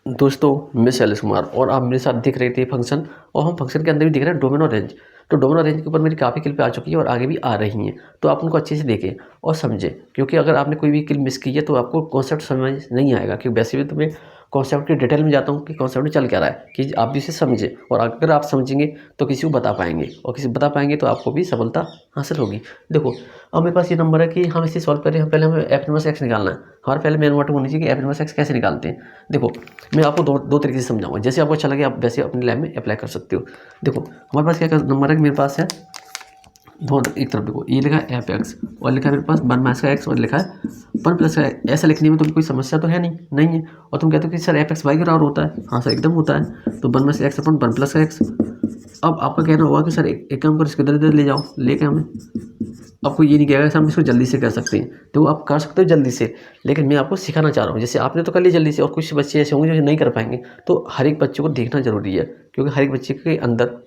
दोस्तों मैं शैलेश कुमार और आप मेरे साथ दिख रहे थे फंक्शन और हम फंक्शन के अंदर भी दिख रहे हैं डोमिनो रेंज। तो डोमिनो रेंज के ऊपर मेरी काफ़ी क्लिप आ चुकी है और आगे भी आ रही हैं, तो आप उनको अच्छे से देखें और समझें, क्योंकि अगर आपने कोई भी क्लिप मिस की है तो आपको कॉन्सेप्ट समझ नहीं आएगा। क्योंकि वैसे भी तो मैं कॉन्सेप्ट की डिटेल में जाता हूँ कि कॉन्सेप्ट में चल क्या रहा है, कि आप भी इसे समझें, और अगर आप समझेंगे तो किसी को बता पाएंगे, और किसी को बता पाएंगे तो आपको भी सफलता हासिल होगी। देखो, अब मेरे पास ये नंबर है कि हम इसे सॉल्व करें। हम पहले हमें एफ इनवर्स एक्स निकालना है। हमारे पहले मेन मोटिव होनी चाहिए कि एफ इनवर्स एक्स कैसे निकालते हैं। देखो, मैं आपको दो तरीके से समझाऊंगा, जैसे आपको अच्छा लगे आप वैसे अपने लैब में अप्लाई कर सकते हो। देखो, हमारे पास क्या नंबर है कि मेरे पास है दो, एक तरफ देखो ये लिखा है एफ एक्स और लिखा है मेरे पास वन माइनस का एक्स और लिखा है वन प्लस का। ऐसा लिखने में तो कोई समस्या तो है नहीं है। और तुम कहते हो कि सर एफ एक्स वाई के बराबर होता है। हाँ सर, एकदम होता है। तो one minus x upon one plus का एक्स। अब आपका कहना होगा कि सर एक काम करो, इसके इधर इधर ले जाओ, लेके हमें आपको ये नहीं कहेगा सर हम इसको जल्दी से कर सकते हैं। तो आप कर सकते हो जल्दी से, लेकिन मैं आपको सिखाना चाह रहा हूँ। जैसे आपने तो कर लिया जल्दी से, और कुछ बच्चे ऐसे होंगे जो नहीं कर पाएंगे। तो हर एक बच्चे को देखना जरूरी है, क्योंकि हर एक बच्चे के अंदर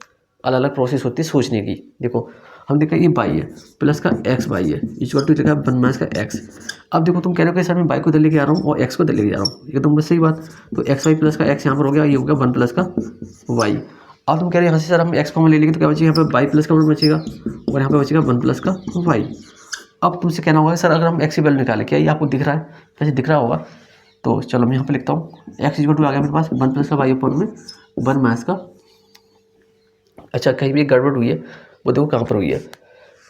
अलग अलग प्रोसेस होती है सोचने की। देखो, हम देखते हैं ये बाई है प्लस का एक्स बाई है इक्वल टू लिखा है वन माइनस का एक्स। अब देखो, तुम कह रहे हो कि सर मैं बाई को इधर लेके आ रहा हूँ और एक्स को इधर लेके जा रहा हूँ, एकदम बस सही बात। तो एक्स वाई प्लस का एक्स यहाँ पर हो गया, ये हो गया वन प्लस का वाई। अब तुम कह रहे हो यहाँ से सर हम एक्स कॉमन ले लेंगे तो क्या बचेगा, यहाँ पे बाई प्लस का वन बचेगा और यहाँ पे बचेगा वन प्लस का वाई। अब तुमसे कहना होगा सर अगर हम एक्स की वैल्यू निकालें, क्या ये आपको दिख रहा है? वैसे दिख रहा होगा। तो चलो मैं यहाँ पे लिखता हूँ एक्स इक्वल टू आ गया मेरे पास वन प्लस का वाई अपन में वन माइनस का। अच्छा, कहीं भी गड़बड़ हुई है वो देखो कहाँ पर हुई है।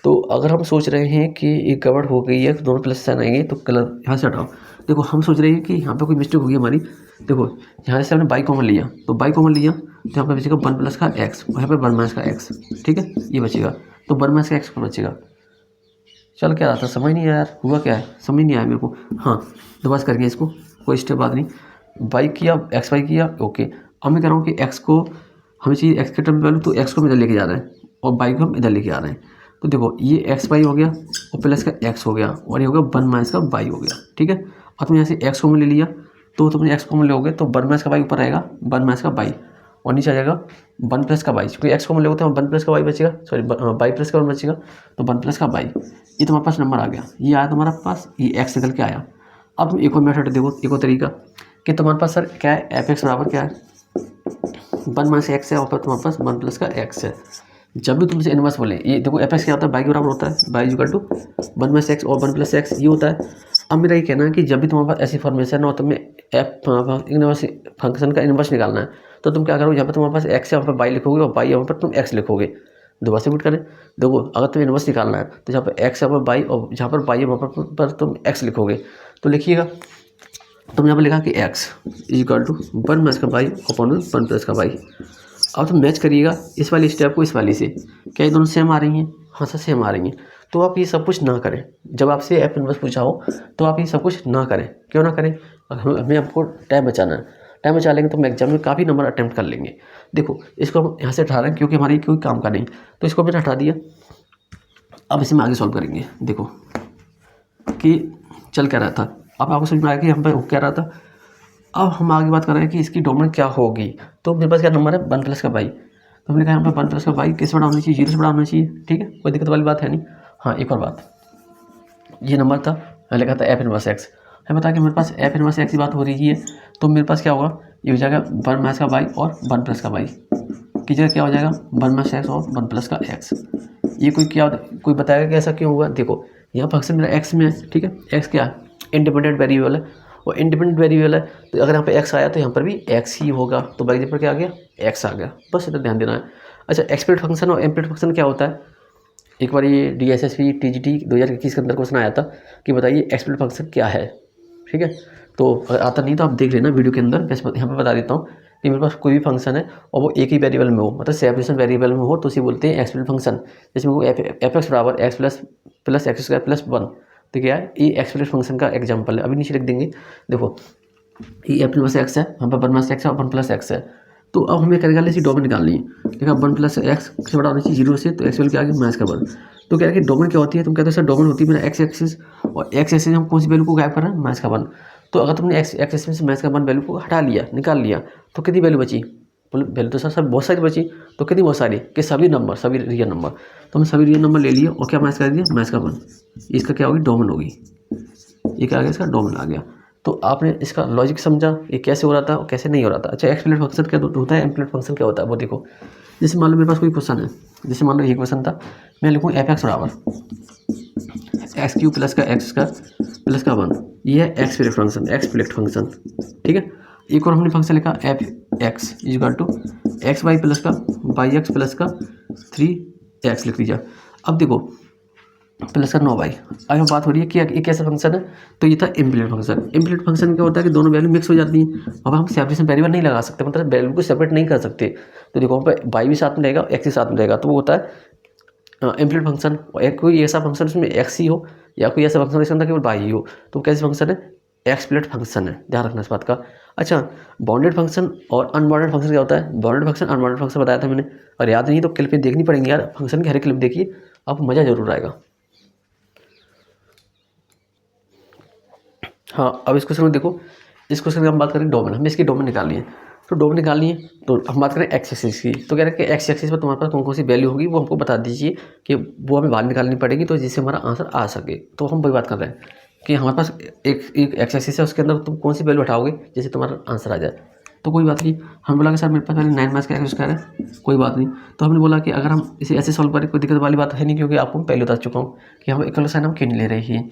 तो अगर हम सोच रहे हैं कि एक गड़बड़ हो गई है, दोनों प्लस साइन आएंगे तो कलर यहाँ से हटाओ। देखो, हम सोच रहे हैं कि यहाँ पे कोई मिस्टेक होगी हमारी। देखो, यहाँ से हमने बाई कॉमन लिया, तो बाई कॉमन लिया तो यहाँ पे बचेगा वन प्लस का एक्स और यहाँ पे वन माइनस का एक्स। ठीक है, ये बचेगा। तो वन माइनस का एक्स पर बचेगा। चल क्या रहा था, समझ नहीं आया यार, हुआ क्या है समझ नहीं आया मेरे को। हाँ, दोबारा करेंगे इसको, कोई स्टेप बात नहीं। बाई किया, एक्स वाई किया, ओके। अब मैं कह रहा हूँ कि एक्स को हमें चाहिए एक्स के टर्म में वैल्यू, तो एक्स को हम इधर लेके जा रहे हैं और बाई को हम इधर लेके आ रहे हैं। तो देखो, ये एक्स बाई हो गया और प्लस का एक्स हो गया और ये हो गया वन माइनस का बाई हो गया। ठीक है, अब तुम यहाँ से एक्स कॉमन ले लिया तो तुमने एक्स कॉमन लोगे तो वन माइनस का बाई ऊपर रहेगा, वन माइनस का बाई, और नीचे आ जाएगा वन प्लस का बाई। क्योंकि एक्स कॉमन लोगे तो वन प्लस का बाई बचेगा, सॉरी बाई प्लस का वन बचेगा, तो वन प्लस का बाई। ये तुम्हारे पास नंबर आ गया, ये आया तुम्हारे पास, ये एक्स निकल के आया। अब तुम एक और मेथड देखो, एक और तरीका कि तुम्हारे पास सर क्या है, एफ एक्स बराबर क्या है वन माइनस एक्स है और तुम्हारे पास वन प्लस का एक्स है। जब भी तुमसे इनवर्स बोले, ये देखो एफ एक्स क्या होता है, बाई के बराबर होता है, by equal to one minus x और वन प्लस एक्स, ये होता है। अब मेरा ये कहना है कि जब भी तुम्हारे पास ऐसी फॉर्मेशन हो, तुम्हें एफ इनवर्स फंक्शन का इनवर्स निकालना है, तो तुम क्या करोगे, यहाँ पर तुम्हारे पास एक्स है वहाँ पर बाई लिखोगे और बाई यहाँ पर तुम एक्स लिखोगे। दोबारा से रिपीट करें, देखो अगर तुम्हें इनवर्स निकालना है तो जहाँ पर एक्स है वहाँ पर बाई और जहाँ पर बाई है वहाँ पर तुम एक्स लिखोगे। तो लिखिएगा, तुम यहाँ पर लिखा कि x equal to one minus का बाई अपॉन वन प्लस का बाई। अब तुम मैच करिएगा इस वाली स्टेप को इस वाली से, क्या ये दोनों सेम आ रही हैं? हाँ सर सेम आ रही हैं। तो आप ये सब कुछ ना करें, जब आपसे एफ इनवर्स पूछा हो तो आप ये सब कुछ ना करें। क्यों ना करें? हमें आपको टाइम बचाना है। टाइम बचा लेंगे तो हम एग्जाम में काफ़ी नंबर अटैम्प्ट कर लेंगे। देखो, इसको हम यहाँ से हटा रहे हैं क्योंकि हमारी कोई काम का नहीं, तो इसको मैंने हटा दिया। अब इसे हम आगे सॉल्व करेंगे। देखो कि चल क्या रहा था, अब आपको समझ में आया कि हम पे क्या रहा था। अब हम आगे बात कर रहे हैं कि इसकी डोमिनेंट क्या होगी। तो मेरे पास क्या नंबर है वन प्लस का बाई, तो हमने कहा यहाँ पर वन प्लस का बाई किस बड़ा होना चाहिए, जीरो से बड़ा होना चाहिए। ठीक है, कोई दिक्कत वाली बात है नहीं। हाँ, एक और बात, ये नंबर था, मैंने लिखा था एफ इनवर्स एक्स, हमें बता कि मेरे पास एफ इनवर्स एक्स की बात हो रही है, तो मेरे पास क्या होगा, ये हो जाएगा वन माइनस का बाई और वन प्लस का बाई की जगह क्या हो जाएगा वन माइनस एक्स और वन प्लस का एक्स। ये कोई बताएगा कि ऐसा क्यों हुआ। देखो, यहाँ फंक्शन मेरा एक्स में है, ठीक है, एक्स क्या है इंडिपेंडेंट वेरिएबल है, और इंडिपेंडेंट वेरिएबल है तो अगर यहाँ पे एक्स आया तो यहाँ पर भी एक्स ही होगा। तो बाई पर क्या आ गया, एक्स आ गया, बस इतना ध्यान देना है। अच्छा, एक्सप्लिसिट फंक्शन और इम्प्लिसिट फंक्शन क्या होता है, एक बार ये DSSP TGT 2021 के अंदर क्वेश्चन आया था कि बताइए एक्सप्लिसिट फंक्शन क्या है। ठीक है, तो अगर आता नहीं तो आप देख लेना वीडियो के अंदर। वैसे यहाँ पर बता देता हूँ कि मेरे पास कोई भी फंक्शन है और वो एक ही वेरिएबल में हो, मतलब सेपरेशन वेरिएबल में हो, तो उसे बोलते हैं एक्सप्लिसिट फंक्शन। जिसमें वो एफ एक्स बराबर x plus x square plus one, तो क्या है, ये एक्सप्लिसिट फंक्शन का एग्जाम्पल है। अभी नीचे लिख देंगे। देखो, ये एफ प्लस एक्स है, हम पर वन प्लस एक्स है और वन प्लस एक्स है। तो अब हमें क्या निकालनी है, इसी डोमेन निकालनी है। देखा, वन प्लस एक्स से बड़ा होना चाहिए जीरो से, तो एक्स वैल्यू क्या आ गई माइनस का वन। तो कह रहे हैं कि डोमेन क्या होती है, तुम कहते हो सर डोमेन होती है मेरा एक्स एक्सिस, और एक्स एक्सिस हम कौन सी वैल्यू को गायब कर रहे हैं, माइनस का वन। तो अगर तुमने एक्स एक्सिस से माइनस का वन वैल्यू को हटा लिया, निकाल लिया, तो कितनी वैल्यू बची, वैल्यू तो सर बहुत सारी बची। तो कितनी बहुत सारी कि सभी नंबर, सभी रियल नंबर। तो हमने सभी रियल नंबर ले लिए और क्या माइनस कर दिया, माइनस का वन। इसका क्या होगी, डोमेन होगी। ये क्या आ गया, इसका डोमेन आ गया। तो आपने इसका लॉजिक समझा ये कैसे हो रहा था और कैसे नहीं हो रहा था। अच्छा, एक्सप्लिट फंक्शन क्या होता है, इम्प्लिट फंक्शन क्या होता है वो देखो। जैसे मान लो मेरे पास कोई क्वेश्चन है, जैसे मान लो ये क्वेश्चन था, मैं लिखूँ एफ एक्स बराबर एक्स क्यू प्लस का एक्स का प्लस का 1, ये है एक्सप्लिट फंक्शन। ठीक है, एक और हमने फंक्शन लिखा f x equal to x y plus का वाई एक्स प्लस का 3x लिख लीजिए। अब देखो प्लस का 9y। अब यहाँ बात हो रही है कि ये कैसा फंक्शन है, तो ये था इम्प्लिट फंक्शन। इम्प्लिट फंक्शन क्या होता है कि दोनों वैल्यू मिक्स हो जाती हैं। अब हम सेपरेशन वेरिएबल नहीं लगा सकते, मतलब वैल्यू को सेपरेट नहीं कर सकते। तो देखो वहाँ पर y भी साथ में रहेगा, x भी साथ में रहेगा, तो वो होता है इम्प्लिट फंक्शन। कोई ऐसा फंक्शन उसमें x ही हो या कोई ऐसा फंक्शन इसके अंदर केवल y ही हो, तो कैसे फंक्शन है, एक्सप्लिट फंक्शन है। ध्यान रखना इस बात का। अच्छा, बाउंडेड फंक्शन और अनबाउंडेड फंक्शन क्या होता है, बाउंडेड फंक्शन अनबाउंडेड फंक्शन बताया था मैंने, और याद नहीं तो क्लिप में देखनी पड़ेंगी यार, फंक्शन की हर एक क्लिप देखिए, आपको मज़ा जरूर आएगा। हाँ, अब इस क्वेश्चन में देखो, इस क्वेश्चन की हम बात करें डोमेन, हमें इसकी डोमेन निकालनी है। तो डोमेन निकालनी है तो हम बात करें एक्स एक्सिस की, तो कह रहे हैं कि एक्स एक्सिस पर तुम्हारे पास कौन कौन सी वैल्यू होगी वो हमको बता दीजिए कि वो हमें बाहर निकालनी पड़ेगी, तो जिससे हमारा आंसर आ सके। तो हम वही बात कर रहे हैं कि हमारे पास एक एक्स एक्सिस है, उसके अंदर तुम कौन सी वैल्यू हटाओगे जिससे तुम्हारा आंसर आ जाए। तो कोई बात नहीं, हम बोला कि सर मेरे पास पहले 9 माइनस का एक्स स्क्वायर है, कोई बात नहीं। तो हमने बोला कि अगर हम इसे ऐसे सॉल्व करें कोई दिक्कत वाली बात है नहीं, क्योंकि आपको पहले बता चुका हूँ कि हम इक्वल साइन हम क्यों नहीं ले रहे हैं।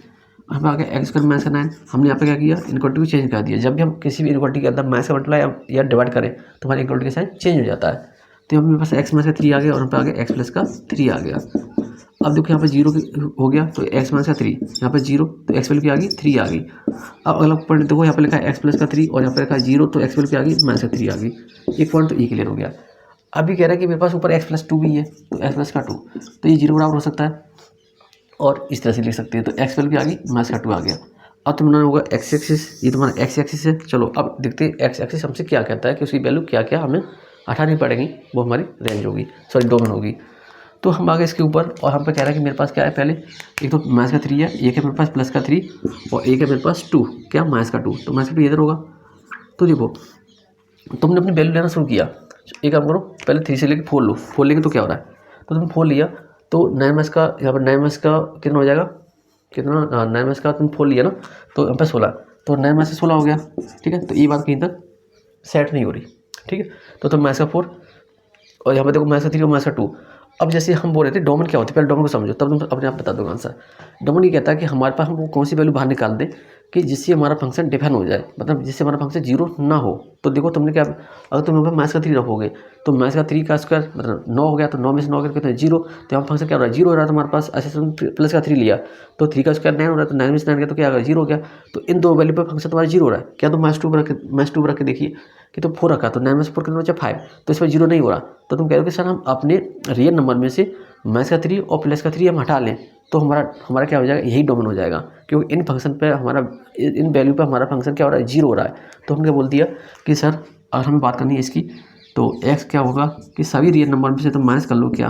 हम आगे एक्स स्क्वायर माइनस का 9, हमने यहाँ पे क्या किया, इनक्वलिटी को चेंज कर दिया। जब भी हम किसी भी इनक्वलिटी के अंदर माइनस का मल्टीप्लाई या डिवाइड करें तो हमारी इनक्वलिटी का साइन चेंज हो जाता है। तो यहाँ मेरे पास एक्स माइनस का 3 आ गया और यहाँ पे आगे एक्स प्लस का 3 आ गया। अब देखो यहाँ पे 0 हो गया तो एक्स माइनस का 3, यहाँ पे 0 तो एक्स वैल्यू क्या आ गई, 3 आ गई। अब अगला पॉइंट देखो, यहाँ पे लिखा है एक्स प्लस का 3 और यहाँ पे लिखा है 0 तो एक्स वैल्यू क्या आ गई, माइनस का 3 आ गई। एक पॉइंट तो ये क्लियर हो गया। अभी कह रहा है कि मेरे पास ऊपर एक्स प्लस 2 भी है, तो एक्स प्लस का 2, तो ये 0 बराबर हो सकता है और इस तरह से लिख सकते हैं। तो एक्स वैल्यू क्या आ गई, माइनस का 2 आ गया। अब तुम्हारा होगा एक्स एक्सिस, ये तुम्हारा एक्स एक्सिस है। चलो अब देखते हैं एक्स एक्सिस हमसे क्या कहता है कि उसकी वैल्यू क्या क्या हमें हटानी पड़ेगी, वो हमारी रेंज होगी, सॉरी डोमेन होगी। तो हम आगे इसके ऊपर, और हम पे कह रहा है कि मेरे पास क्या है, पहले एक तो माइनस का 3 है, एक है मेरे पास प्लस का 3 और एक है मेरे पास 2, क्या माइनस का 2, तो माइनस का 2 इधर होगा। तो देखो तुमने अपनी वैल्यू लेना शुरू किया, एक काम करो पहले 3 से लेकर 4 लो, 4 लेंगे तो क्या हो रहा है, तो तुमने 4 लिया तो 9 माइनस का, यहाँ पर 9 माइनस का कितना हो जाएगा, कितना 9 माइनस का तुम 4 लिया ना, तो यहाँ पर 16, तो 9 माइनस से 16 हो गया। ठीक है, तो ये बात कहीं तक सेट नहीं हो रही। ठीक है, तो तुम माइनस का 4 और यहाँ पर देखो माइनस का 3 और माइनस का 2। अब जैसे हम बोल रहे थे डोमेन क्या होती है, पहले डोमेन को समझो तब तुम अपने आप बता दो आंसर। डोमेन ये कहता है कि हमारे पास हम वो कौन सी वैल्यू बाहर निकाल दें कि जिससे हमारा फंक्शन डिफाइन हो जाए, मतलब जिससे हमारा फंक्शन 0 ना हो। तो देखो तुमने क्या, अगर तुम यहाँ पर माइनस का 3 रखोगे तो माइनस का 3 का स्क्वायर मतलब 9 हो गया, तो 9 में से 9 करके 0, तो यहाँ फंक्शन क्या हो रहा है, 0 हो रहा है तुम्हारे पास। ऐसे तुम प्लस का 3 लिया तो 3 का स्क्वायर 9 हो रहा है, तो 9 में से 9 गया तो क्या आ गया, 0 हो गया। तो इन दो वैल्यू पर फंक्शन तुम्हारा 0 हो रहा है। क्या तुम माइनस 2 रख के देखिए कि तो 4 रखा तो 9 में से 4 कितना बचा 5, तो इस पर 0 नहीं हो रहा। तो तुम कह रहे हो कि सर हम अपने रियल नंबर में से माइनस का 3 और प्लस का 3 हम हटा लें तो हमारा क्या हो जाएगा, यही डोमेन हो जाएगा, क्योंकि इन फंक्शन पे हमारा, इन वैल्यू पे हमारा फंक्शन क्या हो रहा है, 0 हो रहा है। तो हमने बोल दिया कि सर अगर हमें बात करनी है इसकी, तो एक्स क्या होगा कि सभी रियल नंबर में से तुम माइनस कर लो, क्या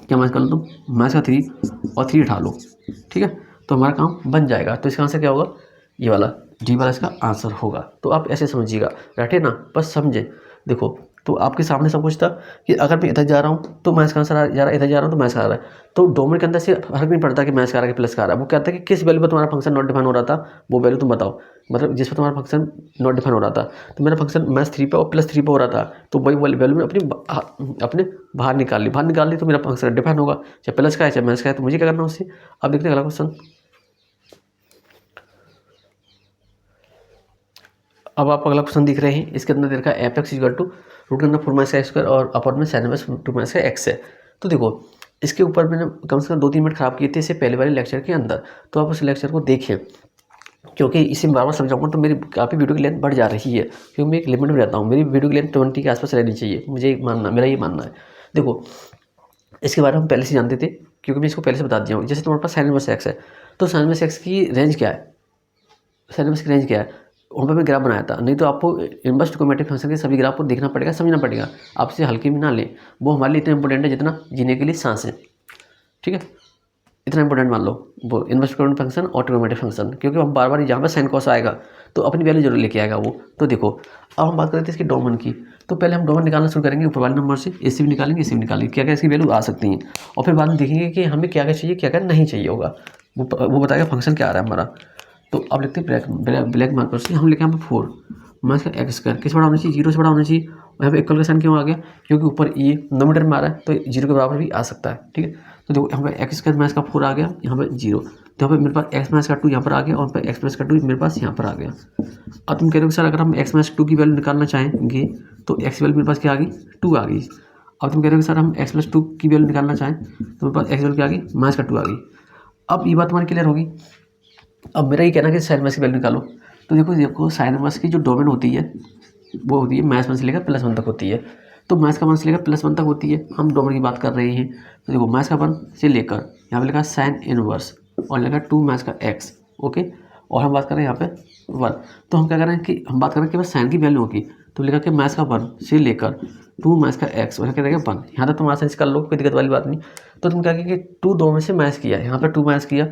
माइनस कर लो, तुम माइनस का 3 और 3 उठा लो। ठीक है, तो हमारा काम बन जाएगा। तो इसका आंसर क्या होगा, ये वाला डी वाला इसका आंसर होगा। तो आप ऐसे समझिएगा, रटे ना, बस समझे। देखो तो आपके सामने सब कुछ था कि अगर मैं इधर जा रहा हूँ तो माइनस का आंसर जा रहा है, इधर जा रहा हूँ तो माइनस का आ रहा है। तो डोमेन के अंदर से फर्क नहीं पड़ता कि माइनस का आ रहा है कि प्लस का आ रहा है। वो कहता है कि किस वैल्यू पर तुम्हारा फंक्शन नॉट डिफाइन हो रहा था, वो वैल्यू तुम बताओ, मतलब जिस पर तुम्हारा फंक्शन नॉट डिफाइन हो रहा था। तो मेरा फंक्शन माइनस 3 पे और प्लस 3 पे हो रहा था, तो वही वैल्यू में अपने बाहर निकाल ली, तो मेरा फंक्शन डिफाइन होगा, चाहे प्लस का है चाहे माइनस का है। तो मुझे क्या करना है उससे। अब देखते हैं अगला क्वेश्चन। अब आप अगला क्वेश्चन दिख रहे हैं, इसके अंदर दे रखा है f x equal to root के अंदर 4 माइनस का स्क्वायर और अपर में साइन माइनस 2 माइनस का एक्स है। तो देखो इसके ऊपर मैंने कम से कम 2-3 मिनट खराब किए थे इससे पहले वाले लेक्चर के अंदर, तो आप उस लेक्चर को देखें, क्योंकि इसे बार बार समझाऊंगा तो मेरी काफ़ी वीडियो की लेंथ बढ़ जा रही है, क्योंकि मैं एक लिमिट में रहता हूँ, मेरी वीडियो की लेंथ 20 के आसपास रहनी चाहिए, मेरा ये मानना है। देखो इसके बारे में हम पहले से जानते थे, क्योंकि मैं इसको पहले से बता दिया हूँ। जैसे तुम्हारे पास साइन इनवर्स एक्स है, तो साइन इनवर्स एक्स की रेंज क्या है, साइन इनवर्स की रेंज क्या है, वहाँ पर मैं ग्राफ बनाया था। नहीं तो आपको इनवर्स ट्रिगोनोमेट्रिक फंक्शन के सभी ग्राफ को देखना पड़ेगा, समझना पड़ेगा, आपसे हल्के में ना लें। वो हमारे लिए इतना इंपॉर्टेंट है जितना जीने के लिए सांस है। ठीक है, इतना इंपॉर्टेंट मान लो वो इनवर्स ट्रिगोनोमेट्रिक फंक्शन और ट्रिगोनोमेट्रिक फंक्शन, क्योंकि हम बार बार जहाँ पर साइन कॉस आएगा तो अपनी वैल्यू जरूर लेके आएगा वो। तो देखो अब हम बात करते हैं इसकी डोमेन की। तो पहले हम डोमेन निकालना शुरू करेंगे ऊपर वाले नंबर से, इससे भी निकालेंगे, इससे भी निकालेंगे, क्या क्या इसकी वैल्यू आ सकती हैं, और फिर बाद में देखेंगे कि हमें क्या क्या चाहिए क्या क्या नहीं चाहिए होगा, वो बताएगा फंक्शन क्या आ रहा है हमारा। तो अब लिखते हैं ब्लैक मार्कर से हम लिखे यहाँ पे 4 माइनस का एक्स स्क्वायर किस बड़ा होना चाहिए, 0 से बड़ा होना चाहिए। और यहाँ पे इक्वल का साइन क्यों आ गया, क्योंकि ऊपर ये नोमीटर में आ रहा है तो 0 के बराबर भी आ सकता है, ठीक है। तो देखो यहाँ पे एक्स स्क्वायर माइनस का 4 आ गया, यहाँ पे 0, तो यहाँ पे मेरे पास एक्स माइनस का 2 यहाँ पर आ गया और यहाँ पे एक्स प्लस का 2 मेरे पास यहाँ पर आ गया। अब तुम कह रहे हो सर अगर हम एक्स माइनस 2 की वैल्यू निकालना चाहेंगे तो एक्स वैल्यू मेरे पास क्या आ गई, 2 आ गई। अब तुम कह रहे हो सर हम एक्स प्लस 2 की वैल्यू निकालना चाहें तो मेरे पास एक्स वैल्यू क्या आ गई, माइनस का 2 आ गई। अब ये बात तुम्हारी क्लियर होगी। अब मेरा ये कहना है कि साइन माइनस की वैल्यू निकालो। तो देखो साइन माइनस की जो डोमेन होती है वो होती है माइनस 1 से लेकर प्लस 1 तक होती है। तो माइनस का 1 से लेकर प्लस 1 तक होती है, हम डोमेन की बात कर रहे हैं। तो देखो माइनस का 1 से लेकर यहाँ पे लिखा साइन इनवर्स और लिखा 2 माइनस का एक्स, ओके। और हम बात कर रहे हैं यहाँ पे 1, तो हम क्या कर रहे हैं कि हम बात कर रहे हैं कि बस साइन की वैल्यू होगी। तो लिखा कि माइनस का 1 से लेकर 2 माइनस का एक्स और क्या करेंगे 1। यहाँ तक तुम आसानी से कर लो, कोई दिक्कत वाली बात नहीं। तो तुम क्या कि 2 दो में से माइनस किया, यहाँ पे 2 माइनस किया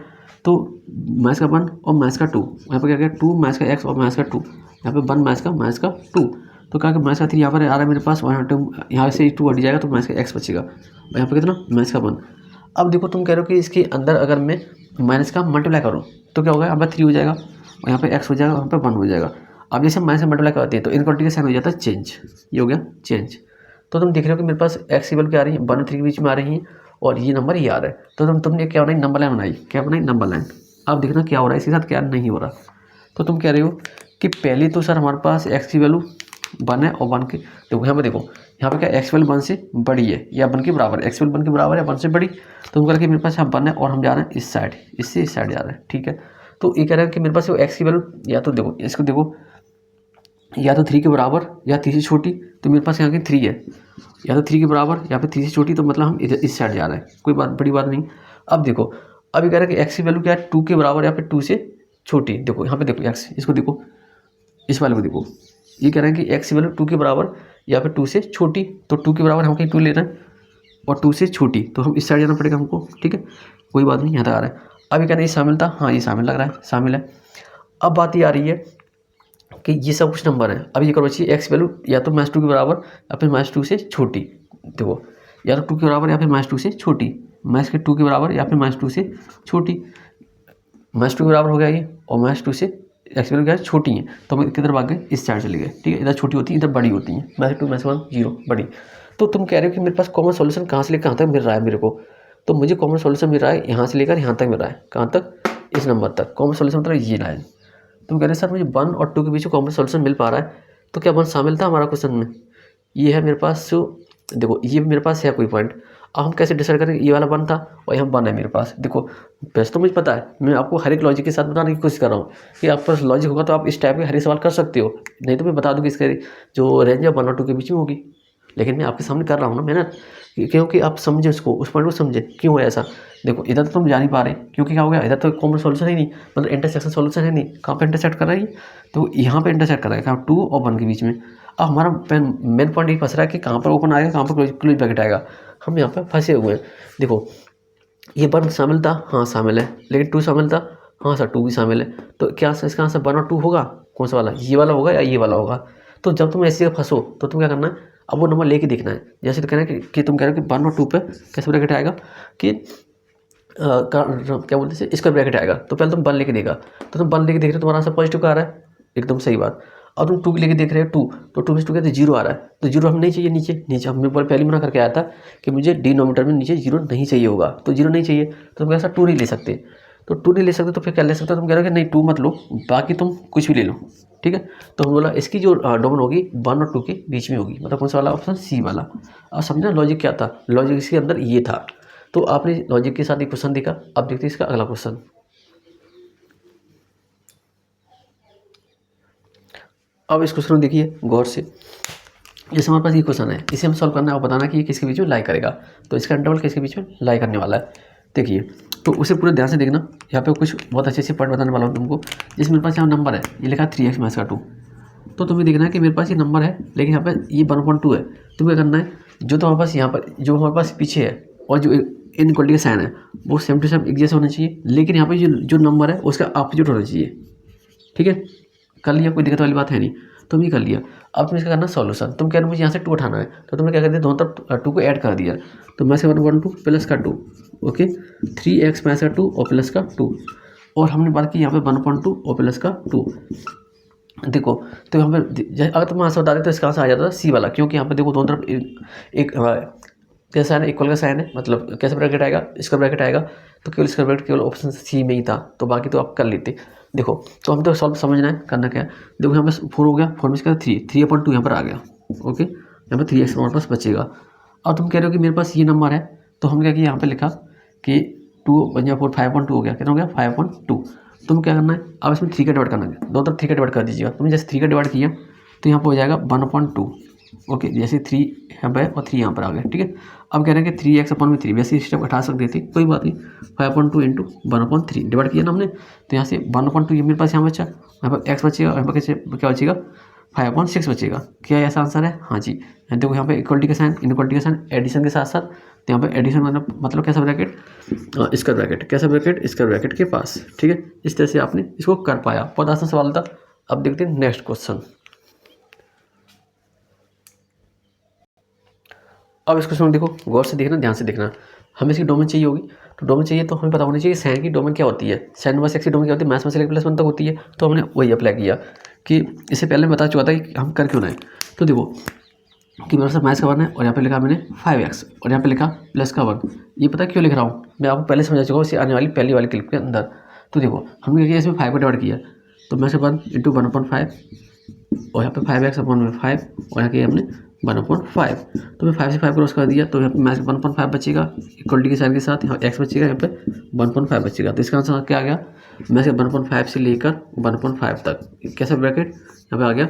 तो माइनस का 1 और माइनस का 2, यहाँ पे क्या किया 2 माइनस का एक्स और माइनस का 2, यहाँ पे 1 माइनस का 2। तो क्या कि माइनस का 3 यहाँ पर आ रहा है मेरे पास और यहाँ से 2 हट जाएगा तो माइनस का एक्स बचेगा और यहाँ पे कितना माइनस का 1। अब देखो तुम कह रहे हो कि इसके अंदर अगर मैं माइनस का मल्टीप्लाई करूँ तो क्या होगा, यहाँ पर 3 हो जाएगा और यहाँ पे एक्स हो जाएगा, यहाँ पे 1 हो जाएगा। अब जैसे माइनस का मल्टीप्लाई करते हैं तो इनक्वालिटी का साइन हो जाता है चेंज, ये हो गया चेंज। तो तुम देख रहे हो कि मेरे पास एक्स की वैल्यू क्या आ रही है, 1 और 3 के बीच में आ रही है और ये नंबर ये आ रहा है। तो तुमने क्या बनाई, नंबर लाइन बनाई, क्या बनाई नंबर लाइन। अब देखना क्या हो रहा है इसके साथ, क्या नहीं हो रहा। तो तुम कह रहे हो कि पहले तो सर हमारे पास एक्स की वैल्यू 1 है और 1 के देखो यहाँ पे यहाँ पे क्या एक्स वैल्यू 1 से बड़ी है या 1 के बराबर है, एक्स वैल्यू 1 के बराबर है 1 से बड़ी। तो हम करके मेरे पास यहाँ 1 है और हम जा रहे हैं इस साइड, इससे इस साइड जा रहे हैं, ठीक है। तो ये कह रहे हैं कि मेरे पास वो एक्स की वैल्यू या तो देखो इसको देखो या तो 3 के बराबर या 3 से छोटी, तो मेरे पास यहाँ की 3 है, या तो 3 के बराबर या फिर 3 से छोटी, तो मतलब हम इस साइड जा रहे हैं, कोई बात बड़ी बात नहीं। अब देखो अभी कह रहे हैं कि एक्स की वैल्यू क्या है 2 के बराबर या फिर 2 से छोटी। देखो यहाँ पे देखो एक्स, इसको देखो इस वाले को देखो, ये कह रहे हैं कि एक्स की वैल्यू 2 के बराबर या फिर 2 से छोटी। तो 2 के बराबर हम कहीं 2 ले रहे हैं और 2 से छोटी, तो हम इस साइड जाना पड़ेगा हमको, ठीक है कोई बात नहीं, यहाँ तक आ रहा है। अभी कह रहे हैं ये शामिल था, हाँ ये शामिल लग रहा है, शामिल है। अब बात ये आ रही है कि ये सब कुछ नंबर है। अब ये करो बच्ची एक्स वैल्यू या तो -2 के बराबर या फिर -2 से छोटी। देखो या तो 2 के बराबर या फिर -2 से छोटी, -2 के बराबर या फिर -2 से छोटी। -2 के बराबर हो गया ये और -2 से एक्स वैल्यू क्या है छोटी है, तो हम किधर भाग गए, इस साइड चले गए, ठीक है। इधर छोटी होती है इधर बड़ी होती है, -2 -1 0 बड़ी। तो तुम कह रहे हो कि मेरे पास कॉमन सॉल्यूशन कहाँ से लेकर कहाँ तक मिल रहा है मेरे को। तो मुझे कॉमन सॉल्यूशन मिल रहा है यहाँ से लेकर यहाँ तक मिल रहा है, कहाँ तक, इस नंबर तक। कॉमन सॉल्यूशन मतलब ये लाइन। तुम कह रहे सर मुझे 1 और 2 के बीच में कॉमन सॉल्यूशन मिल पा रहा है, तो क्या 1 शामिल था हमारा क्वेश्चन में। ये है मेरे पास जो देखो ये मेरे पास है कोई पॉइंट। अब हम कैसे डिसाइड करें, ये वाला 1 था और यहाँ 1 है मेरे पास। देखो वैसे तो मुझे पता है, मैं आपको हर एक लॉजिक के साथ बताने की कोशिश कर रहा हूँ कि आपके पास लॉजिक होगा तो आप इस टाइप के हर एक सवाल कर सकते हो, नहीं तो मैं बता दूँ कि इसके जो रेंज है 1 और 2 के बीच में होगी। लेकिन मैं आपके सामने कर रहा हूँ ना मेहनत, क्योंकि आप समझे उसको, उस पॉइंट को समझे क्यों है ऐसा। देखो इधर तो तुम जा नहीं पा रहे क्योंकि क्या हो गया, इधर तो कॉमन सॉल्यूशन ही नहीं, मतलब इंटरसेक्शन सॉल्यूशन है नहीं। कहाँ पे इंटरसेक्ट कर रहा है, तो यहाँ पे इंटरसेक्ट कर रहा है कहाँ 2 और 1 के बीच में। अब हमारा मेन पॉइंट ये फंस रहा है कि कहाँ पर ओपन आएगा, कहाँ पर क्लोज ब्रैकेट आएगा, हम यहाँ पर फंसे हुए हैं। देखो ये 1 शामिल था, हाँ शामिल है, लेकिन 2 शामिल था, हाँ सर 2 भी शामिल है। तो क्या इसका आंसर 1 और 2 होगा, कौन सा वाला, ये वाला होगा या ये वाला होगा। तो जब तुम ऐसे फंसो तो तुम क्या करना है, अब वो नंबर लेके देखना है। जैसे तो कहना है कि तुम कह रहे हो कि 1 और 2 पे कैसे ब्रैकेट आएगा कि क्या बोलते हैं स्क्वायर ब्रैकेट आएगा। तो पहले तुम 1 लेके देगा, तो तुम 1 लेके देख रहे हो तुम्हारा आंसर पॉजिटिव का आ रहा है, एकदम सही बात। और तुम 2 लेके देख रहे हो 2, तो 2 में 2 कहते 0 आ रहा है, तो 0 हमें नहीं चाहिए नीचे हम पहले मना करके आया था कि मुझे डिनोमिनेटर में नीचे 0 नहीं चाहिए होगा, तो 0 नहीं चाहिए तो तुम ऐसा 2 नहीं ले सकते। तो 2 नहीं ले सकते तो फिर क्या ले सकते हो, तुम कह रहे हो कि नहीं 2 मत लो, बाकी तुम कुछ भी ले लो, ठीक है। तो हम बोला इसकी जो डोमेन होगी 1 और 2 के बीच में होगी, मतलब कौन सा वाला ऑप्शन, सी वाला। अब समझना लॉजिक क्या था, लॉजिक इसके अंदर ये था। तो आपने लॉजिक के साथ एक क्वेश्चन देखा, अब देखते हैं इसका अगला क्वेश्चन। अब इस क्वेश्चन को देखिए गौर से, जैसे हमारे पास ये क्वेश्चन है, इसे हम सॉल्व करना है और बताना कि ये किसके बीच में लाई करेगा। तो इसका इंटरवल किसके बीच में लाई करने वाला है, देखिए। तो उसे पूरे ध्यान से देखना, यहाँ पे कुछ बहुत अच्छे से पॉइंट बताने वाला हूँ तुमको। जिस मेरे पास यहाँ नंबर है, ये लिखा 3x माइनस का 2, तो तुम्हें देखना है कि मेरे पास ये नंबर है लेकिन यहाँ पे ये 1/2 है। तुम्हें करना है जो तुम्हारे पास यहाँ पर जो हमारे पास पीछे है और जो इनइक्वालिटी का साइन है वो सेम टू सेम एक जैसे होना चाहिए, लेकिन यहाँ पे जो नंबर है उसका अपोजिट होना चाहिए, ठीक है। कर लिया, कोई दिक्कत वाली बात है नहीं, तुम ये कर लिया। अब तुम्हें इसका करना सॉल्यूशन। तुम कह रहे हो मुझे यहाँ से 2 उठाना है, तो तुमने क्या कर दिया, दोनों तरफ 2 को ऐड कर दिया। तो मैं से 1 2 प्लस का 2, ओके, 3x माइनस का 2 और प्लस का 2। और हमने बात की यहाँ पे 1/2 और प्लस का 2। देखो तो यहाँ पे अगर तुम यहाँ से बता दें तो इसका आंसर आ जाता था सी वाला, क्योंकि यहाँ पे देखो दोनों तरफ एक कैसा है, इक्वल का साइन है, मतलब कैसे ब्रैकेट आएगा, इसका ब्रैकेट आएगा, तो केवल इसका ब्रैकेट केवल ऑप्शन सी में ही था, तो बाकी तो आप कर लेते। देखो तो हम तो सॉल्व समझना है, करना क्या है, देखो यहाँ पे 4 हो गया, 4 में इसका 3/2 यहाँ पर आ गया। ओके, यहाँ पर 3x हमारे पास बचेगा। अब तुम कह रहे हो कि मेरे पास ये नंबर है, तो हमने क्या किया, यहाँ पे लिखा कि 2 बन गया 4, 5/2 हो गया, कितना हो गया 5/2। तुम क्या करना है, अब इसमें 3 का डिवाइड करना है, दो तरफ 3 का डिवाइड कर दीजिएगा। तुमने जैसे 3 का डिवाइड किया तो यहाँ पर हो जाएगा 1/2। ओके, जैसे 3 यहाँ पर है और 3 यहाँ पर आ गया, ठीक है। अब कह रहे हैं कि 3x/3, वैसे स्टेप हटा सकते थे, कोई बात नहीं। 5/2 इंटू 1/3 डिवाइड किया ना हमने, तो यहाँ से 1/2 ये मेरे पास यहाँ बचा, यहाँ पर x बचेगा, यहाँ पर क्या बचेगा 5/6 बचेगा। क्या ऐसा आंसर है? हाँ जी। देखो यहाँ पे इक्वलिटी का साइन, इनइक्वलिटी का साइन, एडिशन के साथ साथ, तो यहाँ पे एडिशन मतलब कैसा ब्रैकेट, इसका ब्रैकेट, कैसा ब्रैकेट, इसका ब्रैकेट के पास, ठीक है। इस तरह से आपने इसको कर पाया, बहुत आसान सवाल था। अब देखते हैं नेक्स्ट क्वेश्चन। अब इस क्वेश्चन में देखो, गौर से देखना, ध्यान से देखना। हमें इसकी डोमेन चाहिए होगी, तो डोमेन चाहिए तो हमें पता होनी चाहिए साइन की डोमेन क्या होती है, साइन इनवर्स एक्स की डोमेन क्या होती है, माइनस 1 से लेकर +1 तक होती है। तो हमने वही अप्लाई किया कि इससे पहले मैं बता चुका था कि हम कर क्यों रहे हैं। तो देखो कि मेरे पास माइनस का 1 है और यहाँ पे लिखा मैंने 5x और यहाँ पे लिखा प्लस का 1। ये पता क्यों लिख रहा हूँ, मैं आपको पहले समझा चुका हूँ इसे आने वाली पहली वाली क्लिप के अंदर। तो देखो हमने क्या किया, इसमें 5 को डिवाइड किया, तो मैं से 1 इंटू 1/5 और यहाँ पे 5x/5 और यहाँ किया हमने 1/5। तो मैं 5 से 5 क्रॉस कर दिया, तो यहाँ पे माइनस 1/5 बचेगा, इक्वलिटी के साइन के साथ यहाँ x बचेगा, यहाँ पे 1/5 बचेगा। तो इसका आंसर क्या आ गया, मैं से 1/5 से लेकर 1/5 तक, कैसा ब्रैकेट यहाँ पे आ गया,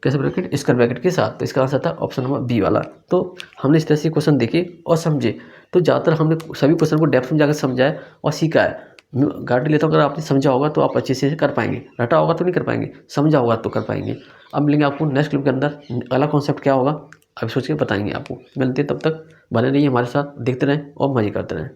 कैसे ब्रैकेट, इसका ब्रैकेट के साथ। तो इसका आंसर था ऑप्शन नंबर बी वाला। तो हमने इस तरह से क्वेश्चन देखे और समझे। तो ज़्यादातर हमने सभी क्वेश्चन को डेप्थ में जाकर समझा है और सीखा है। गारंटी लेता हूँ अगर आपने समझा होगा तो आप अच्छे से कर पाएंगे, रटा होगा तो नहीं कर पाएंगे, समझा होगा तो कर पाएंगे। अब मिलेंगे आपको नेक्स्ट क्लिप के अंदर, अगला कॉन्सेप्ट क्या होगा अभी सोच के बताएंगे आपको। मिलते हैं, तब तक बने रहिए हमारे साथ, देखते रहें और मजे करते रहें।